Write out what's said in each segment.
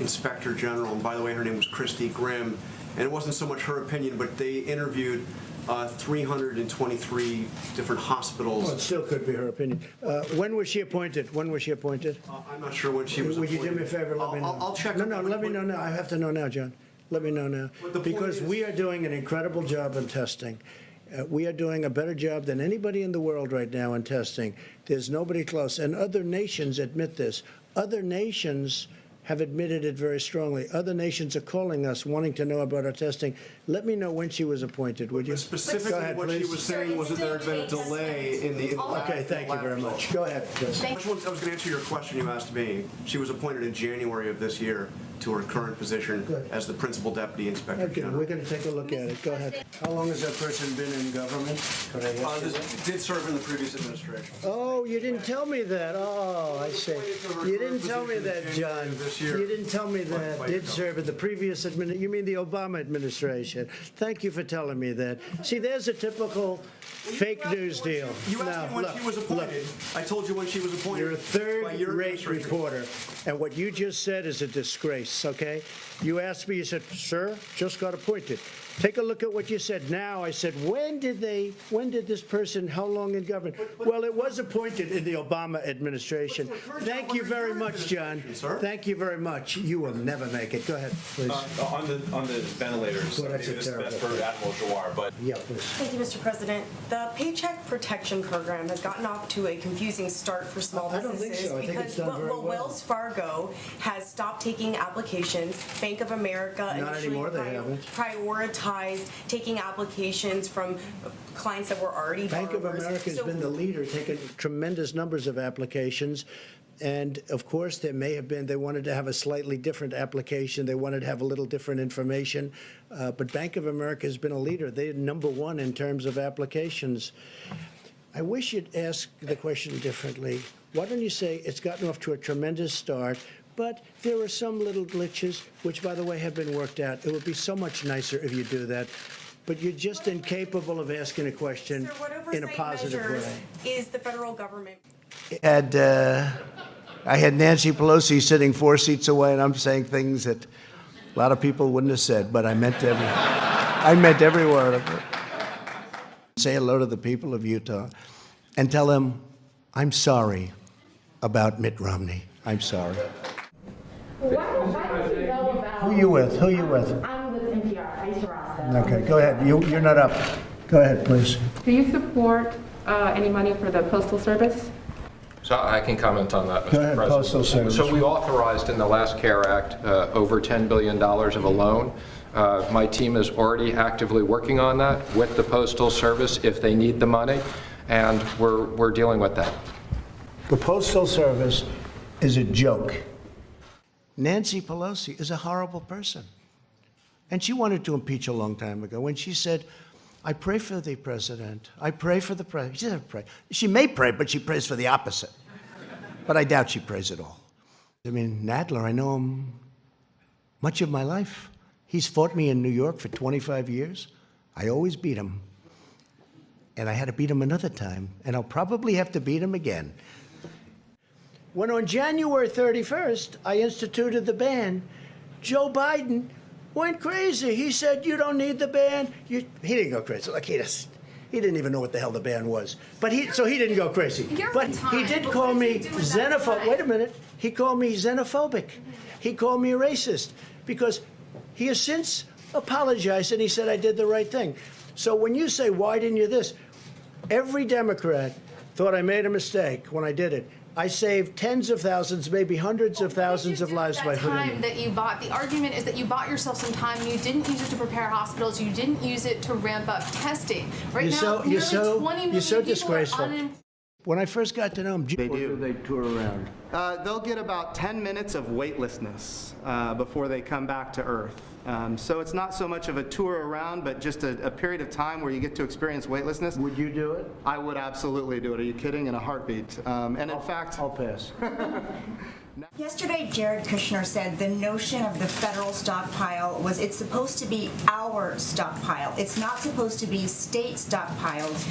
Inspector General, and by the way, her name was Christy Grimm, and it wasn't so much her opinion, but they interviewed 323 different hospitals. Well, it still could be her opinion. When was she appointed? When was she appointed? I'm not sure when she was Would appointed. you do me a favor? Let me know. I'll check. No, let me know now. I have to know now, John. Let me know now. Because we are doing an incredible job in testing. We are doing a better job than anybody in the world right now in testing. There's nobody close. And other nations admit this. Other nations have admitted it very strongly. Other nations are calling us, wanting to know about our testing. Let me know when she was appointed, would you? Specifically, ahead, what please. she was saying was that there had been a delay in the lab. Okay, thank you very much. Go ahead, Chris. I was going to answer your question you asked me. She was appointed in January of this year to her current position as the Principal Deputy Inspector Okay, General. we're going to take a look at it. Go ahead. How long has that person been in government? Could I ask you that? This did serve in the previous administration. Oh, you didn't tell me that. Oh, I see. You didn't tell me that, John. You didn't tell me that. Did serve in the previous administration. You mean the Obama administration. Thank you for telling me that. See, there's a typical fake news deal. You asked me when she was appointed. I told you when she was appointed. You're a by your third-rate administration. reporter, and what you just said is a disgrace, okay? You asked me, you said, sir, just got appointed. Take a look at what you said now. I said, when did this person, how long in government? Well, it was appointed in the Obama administration. Thank you very much, John. Thank you very much. You will never make it. Go ahead, please. On the ventilators, Well, that's maybe this is terrible. best for Admiral Jawar, but Yeah, please. Thank you, Mr. President. The Paycheck Protection Program has gotten off to a confusing start for small I don't businesses think so. I think it's done very well. Wells Fargo has stopped taking applications. Bank of America Not initially anymore, they haven't. prioritized taking applications from clients that were already Bank of borrowers. America has So- been the leader, taking tremendous numbers of applications. And of course, they wanted to have a slightly different application. They wanted to have a little different information. But Bank of America has been a leader. They're number one in terms of applications. I wish you'd ask the question differently. Why don't you say it's gotten off to a tremendous start, but there are some little glitches, which, by the way, have been worked out. It would be so much nicer if you do that. But you're just incapable of asking a question Sir, what in a oversight positive measures way. is the federal government? I had Nancy Pelosi sitting 4 seats away, and I'm saying things that a lot of people wouldn't have said, but I meant every word of it. Say hello to the people of Utah and tell them, I'm sorry about Mitt Romney. I'm sorry. Why don't you know about... Who are you with? Who are you with? I'm with NPR, Aisha Rasta. Okay, go ahead. You're not up. Go ahead, please. Do you support any money for the Postal Service? So I can comment on that, Mr. Go ahead, President. Postal Service. So we authorized in the last CARE Act over $10 billion of a loan. My team is already actively working on that with the Postal Service if they need the money, and we're dealing with that. The Postal Service is a joke. Nancy Pelosi is a horrible person. And she wanted to impeach a long time ago when she said, I pray for the president. I pray for the president. She doesn't pray. She may pray, but she prays for the opposite. But I doubt she prays at all. I mean, Nadler, I know him much of my life. He's fought me in New York for 25 years. I always beat him. And I had to beat him another time. And I'll probably have to beat him again. When on January 31st, I instituted the ban, Joe Biden went crazy. He said, you don't need the ban. He didn't go crazy. Like he didn't even know what the hell the ban was. So he didn't go crazy. But he did call me xenophobic. Wait a minute. He called me xenophobic. He called me a racist because he has since apologized and he said I did the right thing. So when you say, why didn't you this? Every Democrat thought I made a mistake when I did it. I saved tens of thousands, maybe hundreds of thousands of lives by putting time that you bought. The argument is that you bought yourself some time and you didn't use it to prepare hospitals. You didn't use it to ramp up testing. Right now, nearly 20 million people are disgraceful. unemployed. When I first got to know him, They do. they tour around? They'll get about 10 minutes of weightlessness before they come back to Earth. So it's not so much of a tour around, but just a period of time where you get to experience weightlessness. Would you do it? I would absolutely do it. Are you kidding? In a heartbeat. And in fact, I'll pass. Yesterday, Jared Kushner said the notion of the federal stockpile was it's supposed to be our stockpile. It's not supposed to be state stockpiles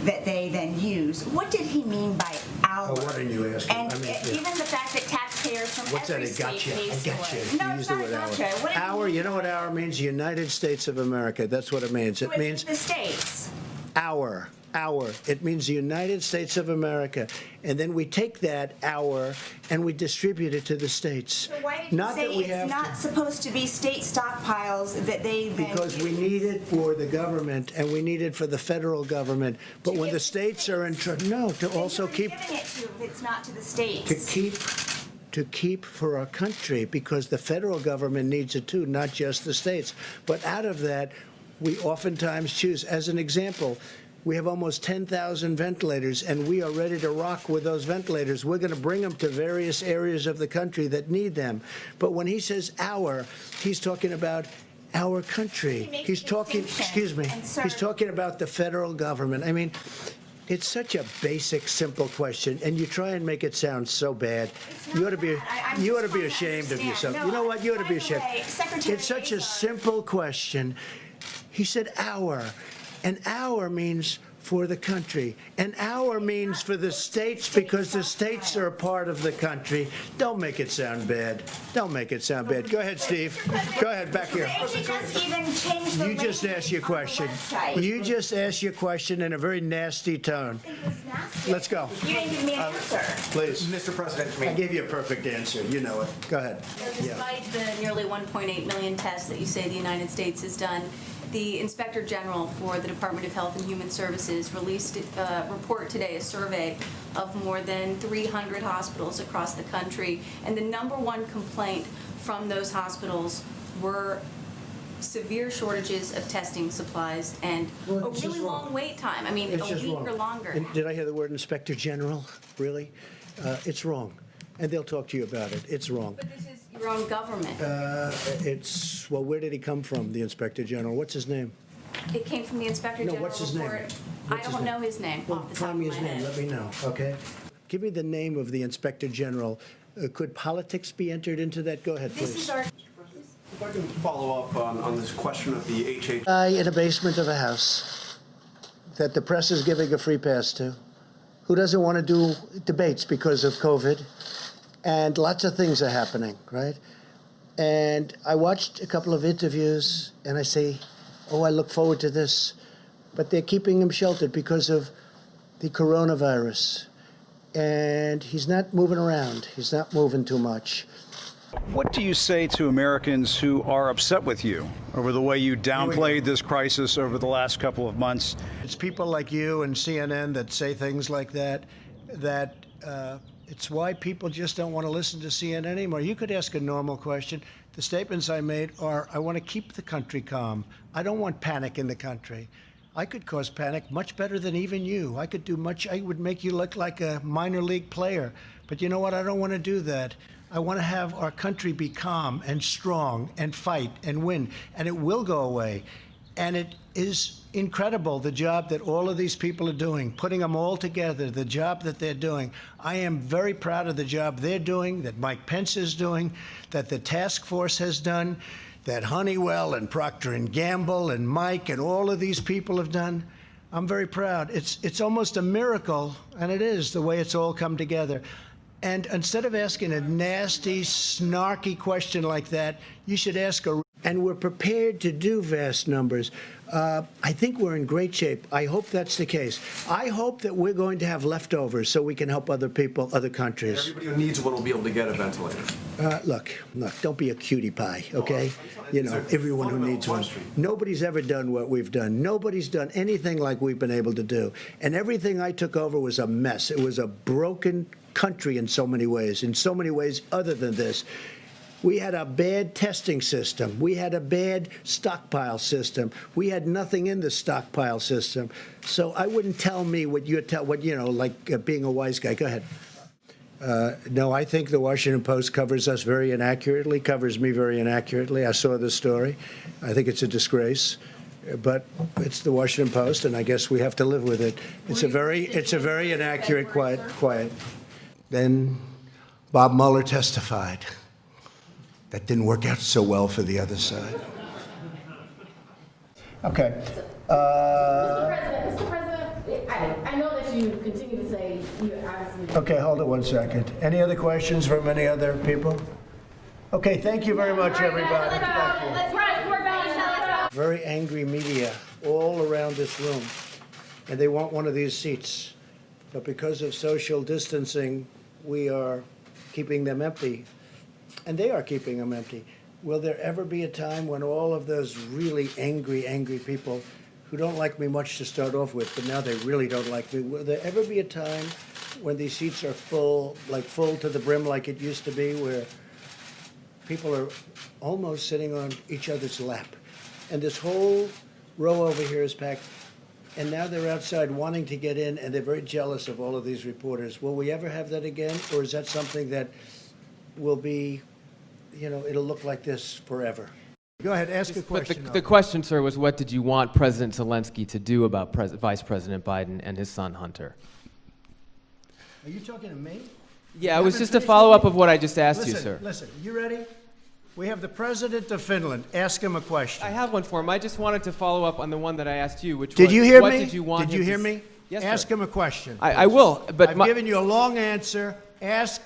that they then use. What did he mean by our? Oh, what are you asking? And I mean, even the fact that taxpayers taxpayers from What's that? every I got state you. pays I for got you. it. No, You it's used the not word gotcha. hour. What do Hour, you know what hour means? United States of America. That's what it means. It means the states. hour. It means the United States of America. And then we take that hour and we distribute it to the states. So why did you Not say that we it's have not to. supposed to be state stockpiles that they then Because we need it for the government and we need it for the federal government. But when the states are in trouble, no, to also keep, giving it to if it's not to the states. to keep for our country, because the federal government needs it too, not just the states. But out of that, we oftentimes choose, as an example, we have almost 10,000 ventilators, and we are ready to rock with those ventilators. We're going to bring them to various areas of the country that need them. But when he says our, he's talking about our country. He's talking, excuse me, he's talking about the federal government. I mean, it's such a basic, simple question, and you try and make it sound so bad. You ought to be ashamed of yourself. You know what? You ought to be ashamed. It's such a simple question. He said our. An hour means for the country. An hour means for the states, because the states are a part of the country. Don't make it sound bad. Don't make it sound bad. Go ahead, Steve. Go ahead, back here. You just asked your question. You just asked your question in a very nasty tone. Let's go. You didn't give me an answer. Please. Mr. President, I gave you a perfect answer. You know it. Go ahead. Yeah. Despite the nearly 1.8 million tests that you say the United States has done, the Inspector General for the Department of Health and Human Services released a report today, a survey of more than 300 hospitals across the country, and the number one complaint from those hospitals were severe shortages of testing supplies and Well, a it's really just wrong. long wait time. I mean, It's a just week wrong. or longer. And did I hear the word Inspector General? Really? It's wrong. And they'll talk to you about it. It's wrong. But this is your own government. Well, where did he come from, the Inspector General? What's his name? It came from the Inspector No, General what's his name? report. What's I his don't name? know his name Well, off the top tell of me my his name. head. Let me know, okay? Give me the name of the Inspector General. Could politics be entered into that? Go ahead, This please. is our if I can follow up on this question of the HH. Guy in a basement of a house that the press is giving a free pass to, who doesn't want to do debates because of COVID, and lots of things are happening, right? And I watched a couple of interviews, and I say, oh, I look forward to this. But they're keeping him sheltered because of the coronavirus. And he's not moving around. He's not moving too much. What do you say to Americans who are upset with you over the way you downplayed this crisis over the last couple of months? It's people like you and CNN that say things like that, it's why people just don't want to listen to CNN anymore. You could ask a normal question. The statements I made are, I want to keep the country calm. I don't want panic in the country. I could cause panic much better than even you. I would make you look like a minor league player. But you know what? I don't want to do that. I want to have our country be calm and strong and fight and win. And it will go away. And it is incredible, the job that all of these people are doing, putting them all together, the job that they're doing. I am very proud of the job they're doing, that Mike Pence is doing, that the task force has done, that Honeywell and Procter & Gamble and Mike and all of these people have done. I'm very proud. It's almost a miracle, and it is, the way it's all come together. And instead of asking a nasty, snarky question like that, you should ask a... And we're prepared to do vast numbers. I think we're in great shape. I hope that's the case. I hope that we're going to have leftovers so we can help other people, other countries. Everybody who needs one will be able to get a ventilator. Look, don't be a cutie pie, okay? You know, everyone who needs one. Nobody's ever done what we've done. Nobody's done anything like we've been able to do. And everything I took over was a mess. It was a broken country in so many ways other than this. We had a bad testing system. We had a bad stockpile system. We had nothing in the stockpile system. So I wouldn't tell me what like being a wise guy. Go ahead. No, I think the Washington Post covers us very inaccurately, covers me very inaccurately. I saw the story. I think it's a disgrace. But it's the Washington Post, and I guess we have to live with it. It's a very inaccurate, quiet. Then Bob Mueller testified. That didn't work out so well for the other side. Okay. Mr. President, I know that you continue to say you absolutely. Okay, hold it one second. Any other questions from any other people? Okay, thank you very much, everybody. Thank you. Let's run. More balance. Very angry media all around this room, and they want one of these seats. But because of social distancing, we are keeping them empty, and they are keeping them empty. Will there ever be a time when all of those really angry people who don't like me much to start off with, but now they really don't like me, will there ever be a time when these seats are full, like full to the brim like it used to be, where people are almost sitting on each other's lap? And this whole row over here is packed, and now they're outside wanting to get in, and they're very jealous of all of these reporters. Will we ever have that again, or is that something that will be, it'll look like this forever? Go ahead, ask a question. But the question, sir, was what did you want President Zelensky to do about Vice President Biden and his son Hunter? Are you talking to me? Yeah, it was just a follow-up of what I just asked you, sir. Listen, you ready? We have the President of Finland. Ask him a question. I have one for him. I just wanted to follow up on the one that I asked you, which was, Did you hear what me? did you want Did you him hear to me? Yes, Ask sir. him a question. I will, but I've given you a long answer. Ask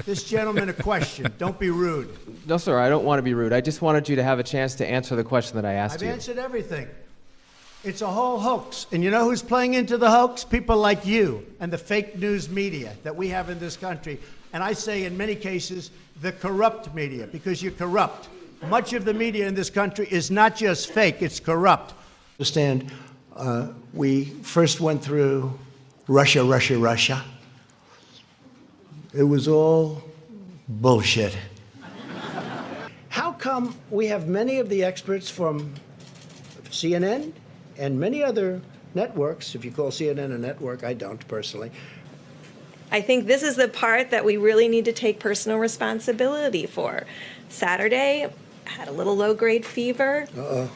this gentleman a question. Don't be rude. No, sir, I don't want to be rude. I just wanted you to have a chance to answer the question that I asked I've you. answered everything. It's a whole hoax. And you know who's playing into the hoax? People like you and the fake news media that we have in this country. And I say in many cases, the corrupt media, because you're corrupt. Much of the media in this country is not just fake, it's corrupt. Understand, we first went through Russia. It was all bullshit. How come we have many of the experts from CNN and many other networks, if you call CNN a network, I don't personally. I think this is the part that we really need to take personal responsibility for. Saturday, I had a little low-grade fever. Uh-oh.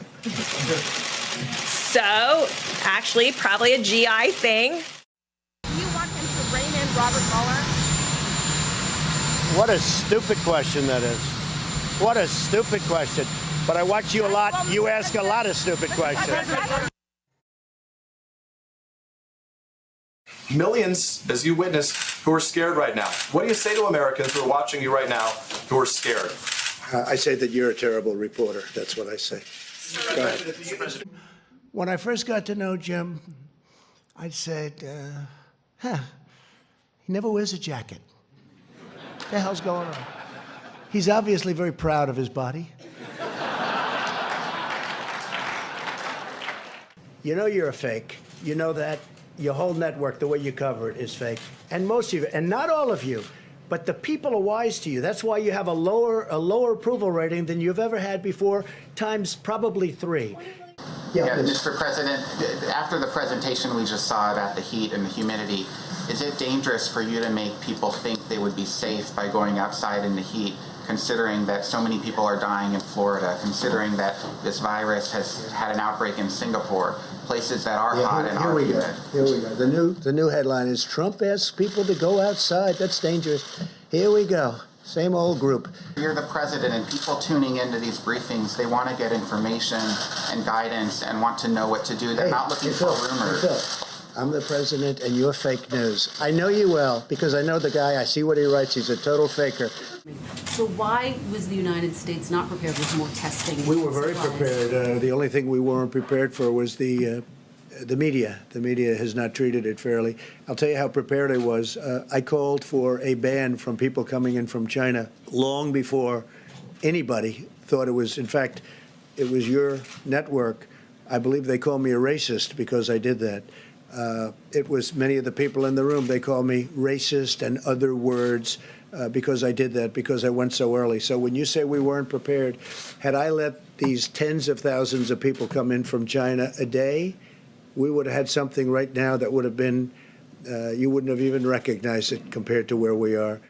So, actually, probably a GI thing. Do you want him to rein in Robert Mueller? What a stupid question that is. What a stupid question. But I watch you a lot. You ask a lot of stupid questions. Millions, as you witness, who are scared right now. What do you say to Americans who are watching you right now who are scared? I say that you're a terrible reporter. That's what I say. Go ahead. When I first got to know Jim, I said, he never wears a jacket. What the hell's going on? He's obviously very proud of his body. You know you're a fake. You know that. Your whole network, the way you cover it, is fake. And most of you, and not all of you, but the people are wise to you. That's why you have a lower approval rating than you've ever had before, times probably 3. Yeah, Mr. President, after the presentation we just saw about the heat and the humidity, is it dangerous for you to make people think they would be safe by going outside in the heat, considering that so many people are dying in Florida, considering that this virus has had an outbreak in Singapore, places that are hot and are humid? Here we go. The new headline is Trump asks people to go outside. That's dangerous. Here we go. Same old group. You're the president, and people tuning into these briefings, they want to get information and guidance and want to know what to do. They're not looking for rumors. Phil, I'm the president, and you're fake news. I know you well because I know the guy. I see what he writes. He's a total faker. So why was the United States not prepared with more testing? We were very prepared. The only thing we weren't prepared for was the media. The media has not treated it fairly. I'll tell you how prepared I was. I called for a ban from people coming in from China long before anybody thought it was. In fact, it was your network. I believe they called me a racist because I did that. It was many of the people in the room. They called me racist and other words because I did that, because I went so early. So when you say we weren't prepared, had I let these tens of thousands of people come in from China a day, we would have had something right now that would have been, you wouldn't have even recognized it compared to where we are.